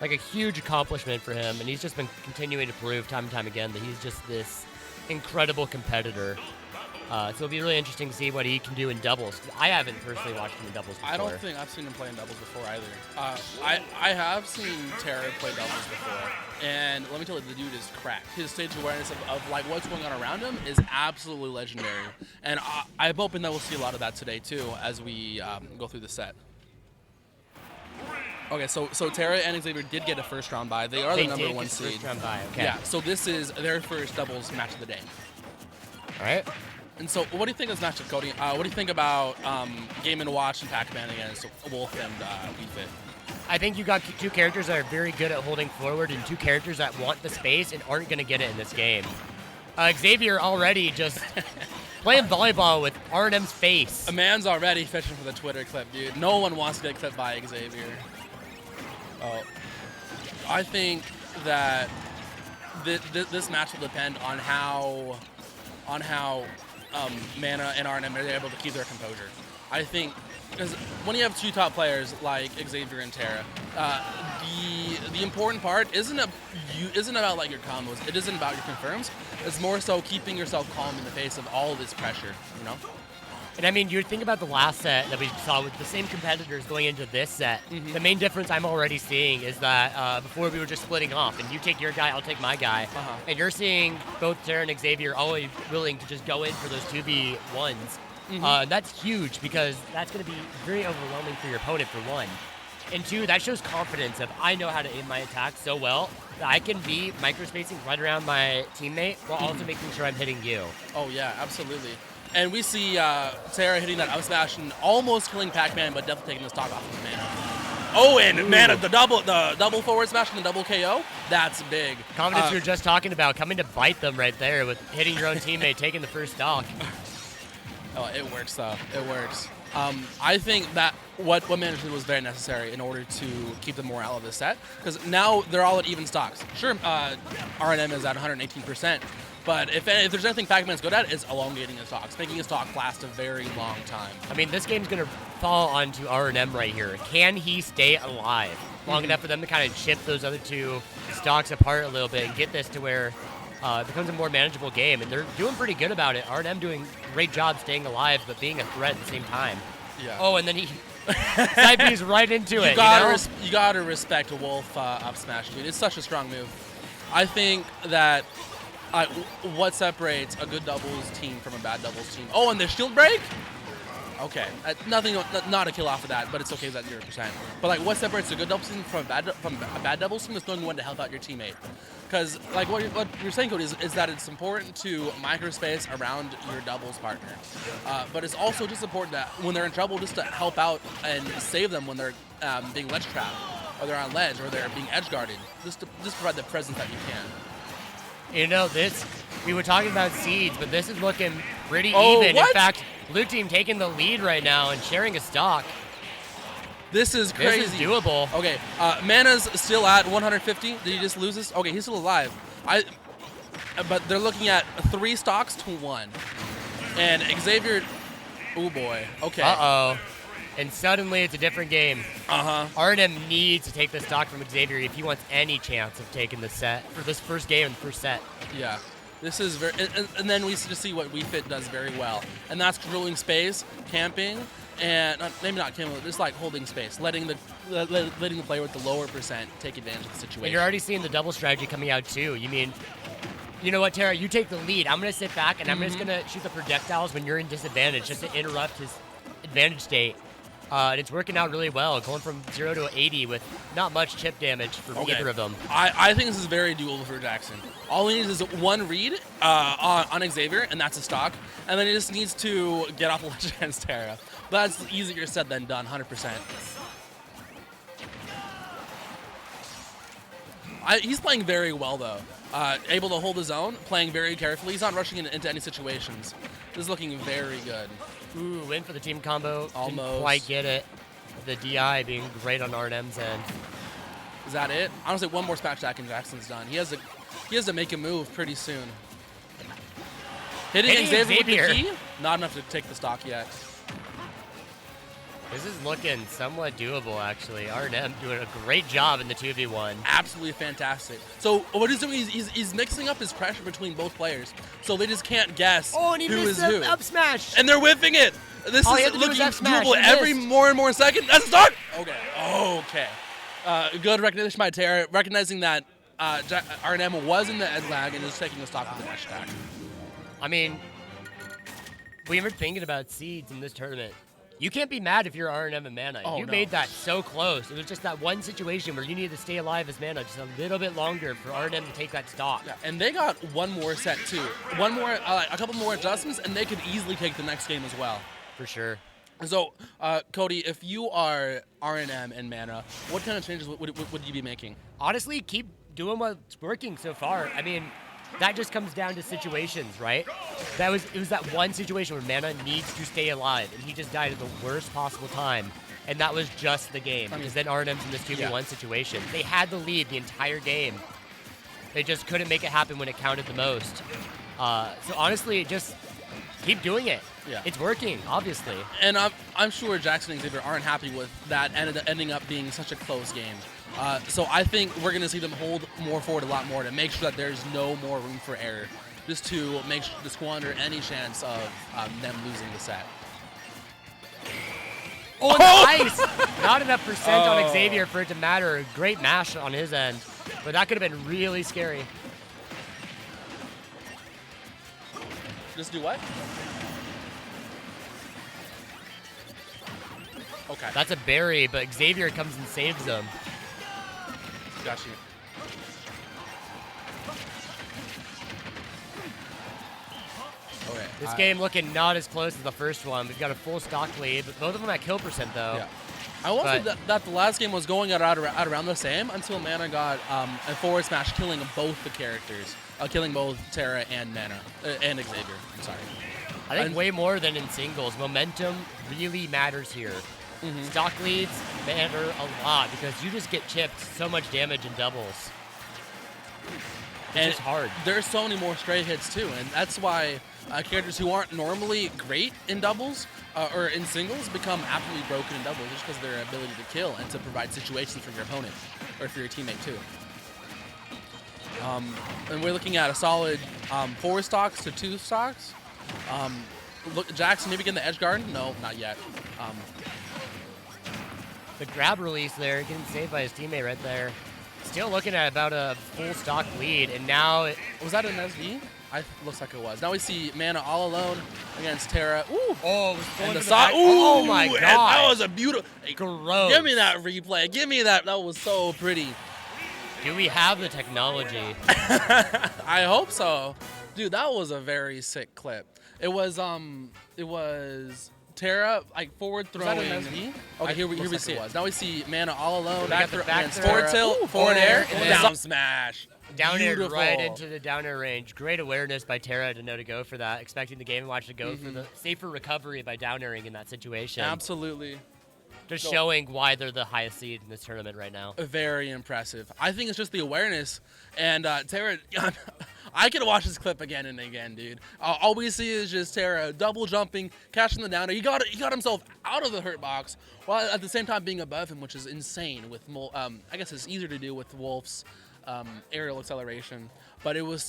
like a huge accomplishment for him, and he's just been continuing to prove time and time again that he's just this incredible competitor. So it'll be really interesting to see what he can do in doubles. 'Cause I haven't personally watched him in doubles before. I don't think I've seen him play in doubles before either. I have seen Terra play doubles before, and let me tell you, the dude is cracked. His stage awareness of like what's going on around him is absolutely legendary, and I'm hoping that we'll see a lot of that today too as we go through the set. Okay, so Terra and Xavier did get a first round bye. They are the number one seed. First round bye. Okay. Yeah, so this is their first doubles match of the day. All right. And so, what do you think of this matchup, Cody? What do you think about Game & Watch and Pac-Man against Wolf and Wii Fit? I think you got two characters that are very good at holding forward and two characters that want the space and aren't going to get it in this game. Xavier already just playing volleyball with RNM's face. A man's already fishing for the Twitter clip, dude. No one wants to get clipped by Xavier. Oh, I think that this match will depend on how MaNa and RNM are able to keep their composure. I think because when you have two top players like Xavier and Terra, the important part isn't about like your combos. It isn't about your confirms. It's more so keeping yourself calm in the face of all this pressure. You know. And I mean, you think about the last set that we saw with the same competitors going into this set. Mm-hmm. The main difference I'm already seeing is that before we were just splitting off, and you take your guy, I'll take my guy. Uh-huh. And you're seeing both Terra and Xavier always willing to just go in for those 2v1s. Mm-hmm. That's huge because that's going to be very overwhelming for your opponent, for one. And two, that shows confidence of I know how to aim my attack so well that I can be microspacing right around my teammate while also making sure I'm hitting you. Oh, yeah, absolutely. And we see Terra hitting that up smash and almost killing Pac-Man, but definitely taking the stock off of MaNa. Oh, and MaNa, the double forward smash and the double KO, that's big. Confidence we were just talking about, coming to bite them right there with hitting your own teammate, taking the first stock. Oh, it works, though. It works. I think that what MaNa did was very necessary in order to keep the morale of the set, because now they're all at even stocks. Sure, RNM is at 118%. But if there's anything Pac-Man's good at, it's elongating his stocks, making his stock last a very long time. I mean, this game's going to fall onto RNM right here. Can he stay alive long enough for them to kind of chip those other two stocks apart a little bit and get this to where it becomes a more manageable game? And they're doing pretty good about it. RNM doing a great job staying alive, but being a threat at the same time. Yeah. Oh, and then he side B's right into it. You gotta respect a Wolf up smash, dude. It's such a strong move. I think that what separates a good doubles team from a bad doubles team? Oh, and the shield break? Okay, not a kill off of that, but it's okay that 0%. But like, what separates a good doubles team from a bad doubles team is knowing when to help out your teammate. Because like what you're saying, Cody, is that it's important to microspace around your doubles partner, but it's also just important that when they're in trouble, just to help out and save them when they're being ledge trapped, or they're on ledge, or they're being edge guarded. Just provide the presence that you can. You know, we were talking about seeds, but this is looking pretty even. What? In fact, blue team taking the lead right now and sharing a stock. This is crazy. This is doable. Okay, MaNa's still at 150. Did he just lose this? Okay, he's still alive. But they're looking at 3 stocks to 1. And Xavier, oh boy, okay. Uh-oh. And suddenly it's a different game. Uh-huh. RNM needs to take the stock from Xavier if he wants any chance of taking the set for this first game and first set. Yeah. This is very, and then we just see what Wii Fit does very well. And that's controlling space, camping, and maybe not camping, just like holding space, letting the player with the lower percent take advantage of the situation. And you're already seeing the double strategy coming out too. You know what, Terra? You take the lead. I'm going to sit back, and I'm just going to shoot the projectiles when you're in disadvantage just to interrupt his advantage state. And it's working out really well, going from 0 to 80 with not much chip damage for either of them. I think this is very doable for Jackson. All he needs is one read on Xavier, and that's a stock. And then he just needs to get off the ledge against Terra. But that's easier said than done, 100%. He's playing very well, though. Able to hold his own, playing very carefully. He's not rushing into any situations. This is looking very good. Ooh, win for the team combo. Almost. Didn't quite get it. The DI being great on RNM's end. Is that it? Honestly, one more smash attack and Jackson's done. He has to make a move pretty soon. Hitting Xavier with the key? Not enough to take the stock yet. This is looking somewhat doable, actually. RNM doing a great job in the 2v1. Absolutely fantastic. So what he's doing, he's mixing up his pressure between both players, so they just can't guess Oh, and he who missed is who. up smash. And they're whiffing it. This All he is had to do was looking F smash. doable He every missed. more and more second. That's a start. Okay. Good recognition by Terra, recognizing that RNM was in the edge lag and is taking a stock with the dash attack. I mean, we were thinking about seeds in this tournament. You can't be mad if you're RNM and MaNa. Oh, You no. made that so close. It was just that one situation where you needed to stay alive as MaNa just a little bit longer for RNM to take that stock. Yeah, and they got one more set too. One more, a couple more adjustments, and they could easily take the next game as well. For sure. So, Cody, if you are RNM and MaNa, what kind of changes would you be making? Honestly, keep doing what's working so far. I mean, that just comes down to situations, right? It was that one situation where MaNa needs to stay alive, and he just died at the worst possible time, and that was just the game. Because then RNM's in this 2v1 situation. They had the lead the entire game. They just couldn't make it happen when it counted the most. So honestly, just keep doing it. Yeah. It's working, obviously. And I'm sure Jackson and Xavier aren't happy with that ending up being such a close game. So I think we're going to see them hold more forward a lot more to make sure that there's no more room for error, just to make sure to squander any chance of them losing the set. Oh, nice! Not enough percent on Xavier for it to matter. Great mash on his end, but that could have been really scary. Just do what? Okay. That's a berry, but Xavier comes and saves him. Got you. Okay. This game looking not as close as the first one. We've got a full stock lead, but both of them at kill percent, though. Yeah. I will say that the last game was going out around the same until MaNa got a forward smash killing both the characters, killing both Terra and MaNa, and Xavier. I'm sorry. I think way more than in singles. Momentum really matters here. Stock leads matter a lot because you just get chipped so much damage in doubles. It's just hard. There's so many more stray hits too, and that's why characters who aren't normally great in doubles or in singles become absolutely broken in doubles just because of their ability to kill and to provide situations for your opponent or for your teammate too. And we're looking at a solid 4 stocks to 2 stocks. Look, Jackson maybe getting the edge guard? No, not yet. The grab release there, getting saved by his teammate right there. Still looking at about a full stock lead, and now Was that an SV? Looks like it was. Now we see MaNa all alone against Terra. Ooh! Oh, it was going And the to the side. back. Oh my And god! that was a beautiful. Gross. Give me that replay. Give me that. That was so pretty. Do we have the technology? I hope so, dude. That was a very sick clip. It was Terra like forward throwing. Was that an SV? Okay, here we see it. Now we see MaNa all alone. Back against throw. forward tilt, forward air, and down. down smash. Down air Beautiful. right into the down air range. Great awareness by Terra to know to go for that. Expecting the game watch to go for the safer recovery by down airing in that situation. Absolutely. Just showing why they're the highest seed in this tournament right now. Very impressive. I think it's just the awareness. And Terra, I could watch this clip again and again, dude. All we see is just Terra double jumping, catching the down air. He got himself out of the hurt box while at the same time being above him, which is insane. With I guess it's easier to do with Wolf's aerial acceleration, but it was